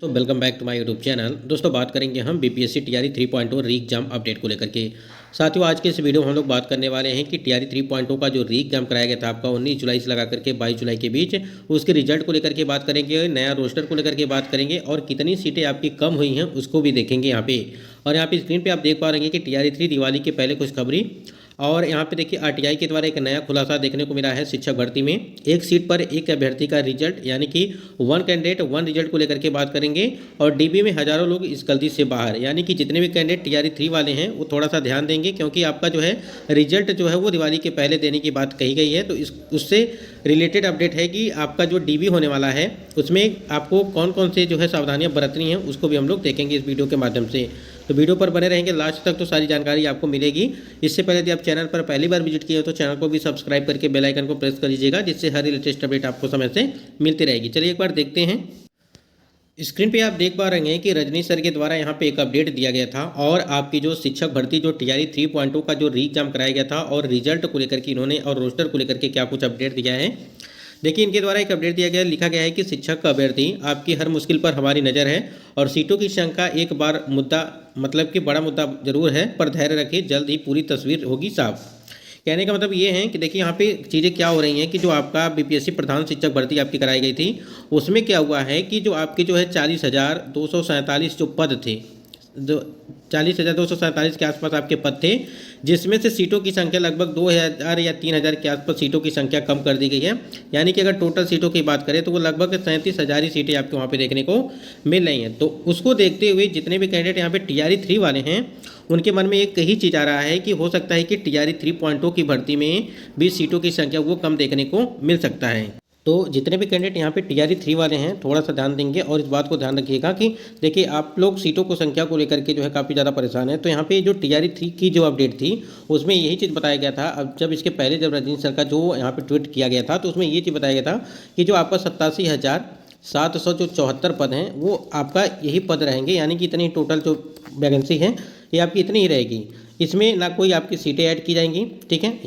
तो welcome back to my YouTube channel. दोस्तों बात करेंगे हम बीपीएससी टीआरई 3.0 री एग्जाम अपडेट को लेकर के। साथियों आज के इस वीडियो में हम लोग बात करने वाले हैं कि टीआरई 3.0 का जो री एग्जाम कराया गया था आपका 19 जुलाई से लगा करके 22 जुलाई के बीच, उसके रिजल्ट को लेकर के बात करेंगे, नया रोस्टर को लेकर के बात करेंगे और कितनी सीटें आपकी कम हुई हैं उसको भी देखेंगे यहाँ पे। और यहाँ पे स्क्रीन पर आप देख पा रहे हैं कि टीआरई 3 दिवाली के पहले खुशखबरी। और यहाँ पे देखिए आरटीआई के द्वारा एक नया खुलासा देखने को मिला है शिक्षक भर्ती में। एक सीट पर एक अभ्यर्थी का रिजल्ट यानी कि वन कैंडिडेट वन रिजल्ट को लेकर के बात करेंगे। और डीबी में हजारों लोग इस गलती से बाहर, यानी कि जितने भी कैंडिडेट टीआरई 3 वाले हैं वो थोड़ा सा ध्यान देंगे, क्योंकि आपका जो है रिजल्ट जो है वो दिवाली के पहले देने की बात कही गई है। तो उससे रिलेटेड अपडेट है कि आपका जो डीबी होने वाला है उसमें आपको कौन कौन से जो है सावधानियाँ बरतनी हैं उसको भी हम लोग देखेंगे इस वीडियो के माध्यम से। तो वीडियो पर बने रहेंगे लास्ट तक तो सारी जानकारी आपको मिलेगी। इससे पहले यदि आप चैनल पर पहली बार विजिट किए हो तो चैनल को भी सब्सक्राइब करके बेल आइकन को प्रेस कर लीजिएगा, जिससे हर लेटेस्ट अपडेट आपको समय से मिलती रहेगी। चलिए एक बार देखते हैं। स्क्रीन पे आप देख पा रहे हैं कि रजनी सर के द्वारा यहाँ पे एक अपडेट दिया गया था और आपकी जो शिक्षक भर्ती जो टीआरई 3.0 का जो री एग्जाम कराया गया था और रिजल्ट को लेकर के इन्होंने और रोस्टर को लेकर के क्या कुछ अपडेट दिया है। देखिए इनके द्वारा एक अपडेट दिया गया, लिखा गया है कि शिक्षक का अभ्यर्थी आपकी हर मुश्किल पर हमारी नज़र है और सीटों की संख्या एक बार मुद्दा मतलब कि बड़ा मुद्दा जरूर है, पर धैर्य रखिए, जल्द ही पूरी तस्वीर होगी साफ। कहने का मतलब ये है कि देखिए यहाँ पे चीज़ें क्या हो रही हैं कि जो आपका बीपीएससी प्रधान शिक्षक भर्ती आपकी कराई गई थी उसमें क्या हुआ है कि जो आपके जो है 40,247 जो पद थे, जो 40,247 के आसपास आपके पद थे, जिसमें से सीटों की संख्या लगभग 2,000 या 3,000 के आसपास सीटों की संख्या कम कर दी गई है। यानी कि अगर टोटल सीटों की बात करें तो वो लगभग 37,000 ही सीटें आपको वहाँ पे देखने को मिल रही हैं। तो उसको देखते हुए जितने भी कैंडिडेट यहाँ पे टीआरई 3 वाले हैं उनके मन में एक ही चीज़ आ रहा है कि हो सकता है कि टीआरई 3.0 की भर्ती में भी सीटों की संख्या वो कम देखने को मिल सकता है। तो जितने भी कैंडिडेट यहाँ पे टीआरई 3 वाले हैं थोड़ा सा ध्यान देंगे और इस बात को ध्यान रखिएगा कि देखिए आप लोग सीटों को संख्या को लेकर के जो है काफ़ी ज़्यादा परेशान है। तो यहाँ पे जो टीआरई 3 की जो अपडेट थी उसमें यही चीज़ बताया गया था। अब जब इसके पहले जब रजनी सर का जो यहाँ पे ट्वीट किया गया था तो उसमें ये चीज़ बताया गया था कि जो आपका 87,774 पद हैं वो आपका यही पद रहेंगे, यानी कि इतनी टोटल जो वैकेंसी है ये आपकी इतनी ही रहेगी। इसमें ना कोई आपकी सीटें ऐड की जाएंगी, ठीक है,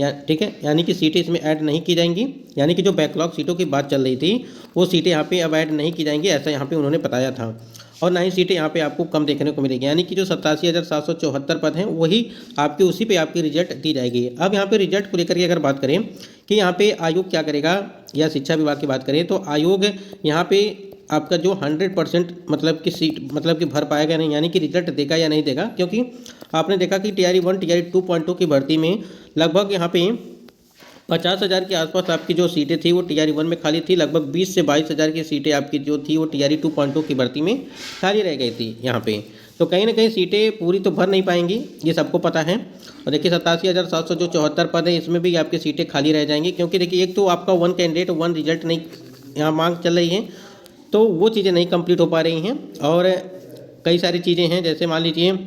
यानी कि सीटें इसमें ऐड नहीं की जाएंगी, यानी कि जो बैकलॉग सीटों की बात चल रही थी वो सीटें यहाँ पे अब ऐड नहीं की जाएंगी, ऐसा यहाँ पे उन्होंने बताया था। और ना ही सीटें यहाँ पे आपको कम देखने को मिलेगी, यानी कि जो 87,774 पद हैं वही आपके उसी पे आपकी रिजल्ट दी जाएगी। अब यहाँ पे रिजल्ट को लेकर के अगर बात करें कि यहाँ पे आयोग क्या करेगा या शिक्षा विभाग की बात करें तो आयोग यहाँ पे आपका जो 100% मतलब कि सीट मतलब कि भर पाएगा नहीं, यानी कि रिजल्ट देगा या नहीं देगा, क्योंकि आपने देखा कि टीआरई 1 टीआरई 2.2 की भर्ती में लगभग यहाँ पे 50,000 के आसपास आपकी जो सीटें थी वो टीआरई 1 में खाली थी। लगभग 20 से 22,000 की सीटें आपकी जो थी वो टीआरई 2.2 की भर्ती में खाली रह गई थी यहाँ पे। तो कहीं ना कहीं सीटें पूरी तो भर नहीं पाएंगी, ये सबको पता है। और देखिए 87,774 पद है, इसमें भी आपकी सीटें खाली रह जाएंगी, क्योंकि देखिए एक तो आपका वन कैंडिडेट वन रिजल्ट नहीं यहाँ मांग चल रही है, तो वो चीज़ें नहीं कंप्लीट हो पा रही हैं। और कई सारी चीज़ें हैं, जैसे मान लीजिए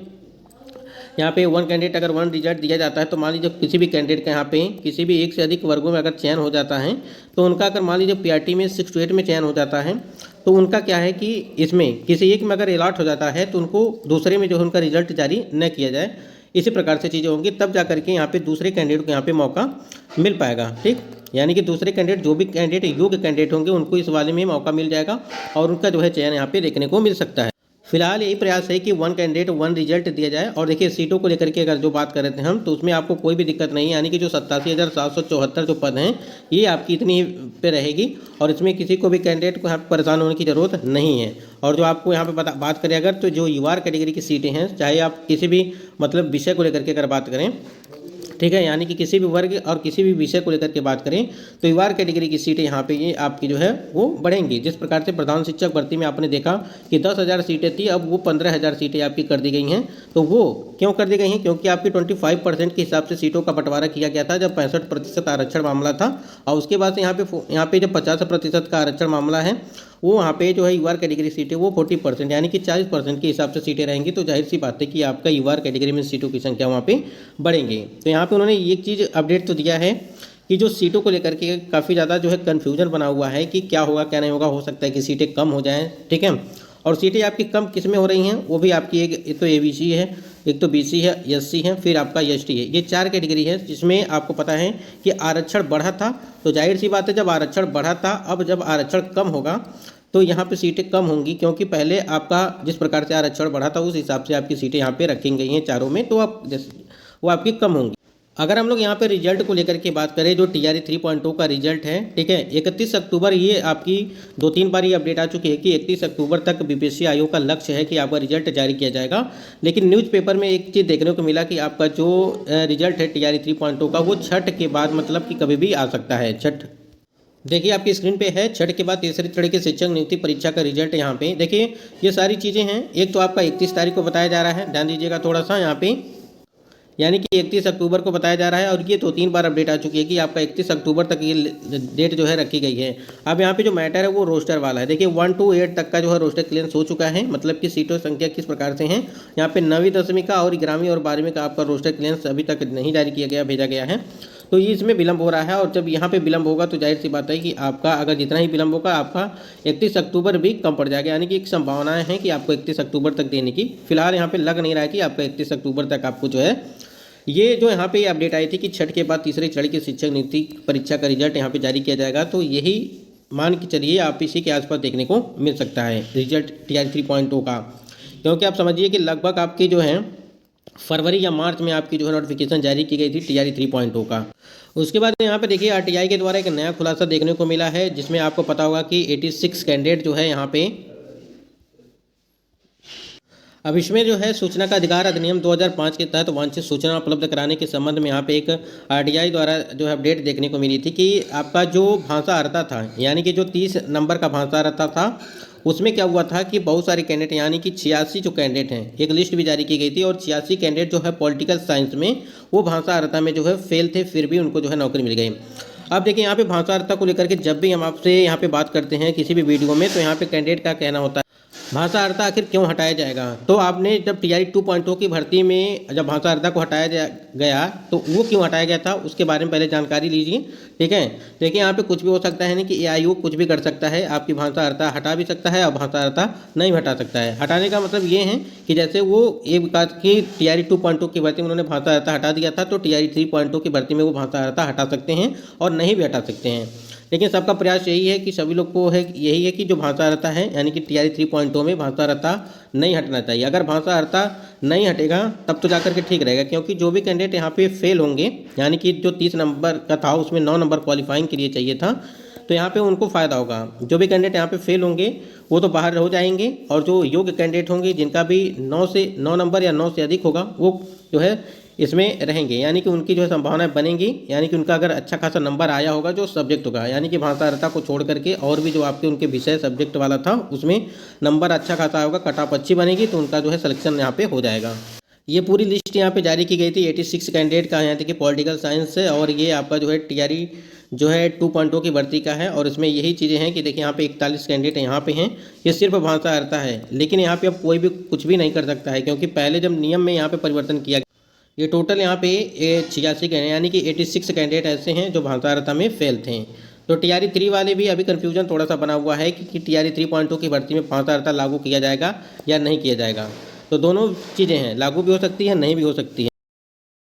यहाँ पे वन कैंडिडेट अगर वन रिजल्ट दिया जाता है तो मान लीजिए किसी भी कैंडिडेट का यहाँ पे किसी भी एक से अधिक वर्गों में अगर चयन हो जाता है तो उनका अगर मान लीजिए पीआरटी में 6 to 8 में चयन हो जाता है तो उनका क्या है कि इसमें किसी एक में अगर अलॉट हो जाता है तो उनको दूसरे में जो है उनका रिजल्ट जारी न किया जाए। इसी प्रकार से चीज़ें होंगी, तब जा करके यहाँ पे दूसरे कैंडिडेट को यहाँ पे मौका मिल पाएगा, ठीक। यानी कि दूसरे कैंडिडेट जो भी कैंडिडेट योग्य कैंडिडेट होंगे उनको इस वाले में मौका मिल जाएगा और उनका जो है चयन यहाँ पे देखने को मिल सकता है। फिलहाल यही प्रयास है कि वन कैंडिडेट वन रिजल्ट दिया जाए। और देखिए सीटों को लेकर के अगर जो बात कर रहे थे हम तो उसमें आपको कोई भी दिक्कत नहीं है, यानी कि जो 87,774 जो पद हैं ये आपकी इतनी पे रहेगी और इसमें किसी को भी कैंडिडेट को यहाँ पे परेशान होने की ज़रूरत नहीं है। और जो आपको यहाँ पे बात करें अगर तो जो यूआर कैटेगरी की सीटें हैं, चाहे आप किसी भी मतलब विषय को लेकर के अगर बात करें, ठीक है, यानी कि किसी भी वर्ग और किसी भी विषय को लेकर के बात करें तो यूआर कैटेगरी की सीटें यहाँ पे ये आपकी जो है वो बढ़ेंगी। जिस प्रकार से प्रधान शिक्षक भर्ती में आपने देखा कि 10,000 सीटें थी, अब वो 15,000 सीटें आपकी कर दी गई हैं। तो वो क्यों कर दी गई हैं? क्योंकि आपकी 25% के हिसाब से सीटों का बंटवारा किया गया था जब 65% आरक्षण मामला था, और उसके बाद से यहाँ पे जब 50% का आरक्षण मामला है वो वहाँ पे जो है यूआर कैटेगरी सीटें वो 40% यानी कि 40% के हिसाब से सीटें रहेंगी। तो जाहिर सी बात है कि आपका यूआर कैटेगरी में सीटों की संख्या वहाँ पे बढ़ेंगी। तो यहाँ पे उन्होंने एक चीज़ अपडेट तो दिया है कि जो सीटों को लेकर के काफ़ी ज़्यादा जो है कन्फ्यूजन बना हुआ है कि क्या होगा क्या नहीं होगा, हो सकता है कि सीटें कम हो जाएँ, ठीक है। और सीटें आपकी कम किस में हो रही हैं वो भी आपकी एक तो एबीसी है, एक तो बीसी है, एससी है, फिर आपका एसटी है। ये 4 कैटेगरी है जिसमें आपको पता है कि आरक्षण बढ़ा था। तो जाहिर सी बात है जब आरक्षण बढ़ा था, अब जब आरक्षण कम होगा तो यहाँ पे सीटें कम होंगी, क्योंकि पहले आपका जिस प्रकार से आरक्षण बढ़ा था उस हिसाब से आपकी सीटें यहाँ पे रखी गई हैं चारों में, तो आप वो आपकी कम होंगी। अगर हम लोग यहाँ पे रिजल्ट को लेकर के बात करें, जो TRE 3.0 का रिजल्ट है, ठीक है, 31 अक्टूबर, ये आपकी 2-3 बार ये अपडेट आ चुकी है कि 31 अक्टूबर तक BPSC आयोग का लक्ष्य है कि आपका रिजल्ट जारी किया जाएगा। लेकिन न्यूज़पेपर में एक चीज़ देखने को मिला कि आपका जो रिजल्ट है TRE 3.0 का, वो छठ के बाद मतलब कि कभी भी आ सकता है। छठ देखिए आपकी स्क्रीन पे है, छठ के बाद तीसरे चरण की शिक्षक नियुक्ति परीक्षा का रिजल्ट यहाँ पे देखिए, ये सारी चीज़ें हैं। एक तो आपका 31 तारीख को बताया जा रहा है, ध्यान दीजिएगा थोड़ा सा यहाँ पे, यानी कि 31 अक्टूबर को बताया जा रहा है, और ये 2-3 बार अपडेट आ चुकी है कि आपका 31 अक्टूबर तक ये डेट जो है रखी गई है। अब यहाँ पे जो मैटर है वो रोस्टर वाला है। देखिए 1 to 8 तक का जो है रोस्टर क्लियरेंस हो चुका है, मतलब कि सीटों संख्या किस प्रकार से हैं। यहाँ पे 9वीं 10वीं का और 11वीं और 12वीं का आपका रोस्टर क्लियरेंस अभी तक नहीं जारी किया गया, भेजा गया है, तो ये इसमें विलंब हो रहा है। और जब यहाँ पे विलंब होगा तो जाहिर सी बात है कि आपका अगर जितना ही विलंब होगा आपका 31 अक्टूबर भी कम पड़ जाएगा, यानी कि एक संभावनाएं हैं कि आपको 31 अक्टूबर तक देने की। फिलहाल यहाँ पे लग नहीं रहा है कि आपका 31 अक्टूबर तक आपको जो है, ये जो यहाँ पे अपडेट आई थी कि छठ के बाद तीसरे चरण की शिक्षक नियुक्ति परीक्षा का रिजल्ट यहाँ पे जारी किया जाएगा, तो यही मान के चलिए आप इसी के आसपास देखने को मिल सकता है रिजल्ट TRE 3.0 का। क्योंकि आप समझिए कि लगभग आपकी जो है फरवरी या मार्च में आपकी जो है नोटिफिकेशन जारी की गई थी TRE 3.0 का। उसके बाद यहाँ पे देखिए RTI के द्वारा एक नया खुलासा देखने को मिला है, जिसमें आपको पता होगा कि 86 कैंडिडेट जो है यहाँ पे, अब इसमें जो है सूचना का अधिकार अधिनियम 2005 के तहत वांछित सूचना उपलब्ध कराने के संबंध में यहाँ पे एक RTI द्वारा जो है अपडेट देखने को मिली थी कि आपका जो भाषा अर्हता था, यानी कि जो 30 नंबर का भाषा अर्हता था, उसमें क्या हुआ था कि बहुत सारे कैंडिडेट, यानी कि 86 जो कैंडिडेट हैं, एक लिस्ट भी जारी की गई थी, और 86 कैंडिडेट जो है पॉलिटिकल साइंस में वो भाषा अर्हता में जो है फेल थे, फिर भी उनको जो है नौकरी मिल गई। अब देखिए यहाँ पे भाषा अर्हता को लेकर के जब भी हम आपसे यहाँ पे बात करते हैं किसी भी वीडियो में, तो यहाँ पे कैंडिडेट का कहना होता है भाषा अर्हता आखिर क्यों हटाया जाएगा। तो आपने जब TRE 2.0 की भर्ती में जब भाषा अर्हता को हटाया गया तो वो क्यों हटाया गया था उसके बारे में पहले जानकारी लीजिए, ठीक है। देखिए यहाँ पे कुछ भी हो सकता है, नहीं कि आयोग कुछ भी कर सकता है, आपकी भाषा अर्हता हटा भी सकता है और भाषा अर्हता नहीं हटा सकता है। हटाने का मतलब ये है कि जैसे वो एक बात की TRE 2.0 की भर्ती में उन्होंने भाषा अर्हता हटा दिया था, तो TRE 3.0 की भर्ती में वो भाषा अर्हता हटा सकते हैं और नहीं भी हटा सकते हैं। लेकिन सबका प्रयास यही है कि सभी लोग को है यही है कि जो भाषा अर्हता है, यानी कि TRE 3.0 में भाषा अर्हता नहीं हटना चाहिए। अगर भाषा अर्हता नहीं हटेगा तब तो जाकर के ठीक रहेगा, क्योंकि जो भी कैंडिडेट यहाँ पे फेल होंगे, यानी कि जो 30 नंबर का था उसमें 9 नंबर क्वालिफाइंग के लिए चाहिए था, तो यहाँ पे उनको फ़ायदा होगा। जो भी कैंडिडेट यहाँ पे फेल होंगे वो तो बाहर हो जाएंगे, और जो योग्य कैंडिडेट होंगे जिनका भी 9 नंबर या 9 से अधिक होगा वो जो है इसमें रहेंगे, यानी कि उनकी जो है संभावनाएं बनेंगी, यानी कि उनका अगर अच्छा खासा नंबर आया होगा जो सब्जेक्ट होगा, यानी कि भाषा अर्हता को छोड़ करके और भी जो आपके उनके विषय सब्जेक्ट वाला था उसमें नंबर अच्छा खासा होगा, कट ऑफ अच्छी बनेगी, तो उनका जो है सिलेक्शन यहाँ पे हो जाएगा। ये पूरी लिस्ट यहाँ पे जारी की गई थी 86 कैंडिडेट का, यहाँ तक कि पॉलिटिकल साइंस से, और ये आपका जो है TRE जो है 2.0 की भर्ती का है। और इसमें यही चीज़ें हैं कि देखिए यहाँ पे 41 कैंडिडेट यहाँ पे हैं, ये सिर्फ भाषा अर्हता है, लेकिन यहाँ पे अब कोई भी कुछ भी नहीं कर सकता है, क्योंकि पहले जब नियम में यहाँ पे परिवर्तन किया, ये टोटल यहाँ पे 86 यानी कि 86 कैंडिडेट ऐसे हैं जो भाषा अर्हता में फेल थे। तो TRE 3 वाले भी अभी कन्फ्यूजन थोड़ा सा बना हुआ है कि TRE 3.0 की भर्ती में भाषा अर्हता लागू किया जाएगा या नहीं किया जाएगा। तो दोनों चीज़ें हैं, लागू भी हो सकती है, नहीं भी हो सकती है।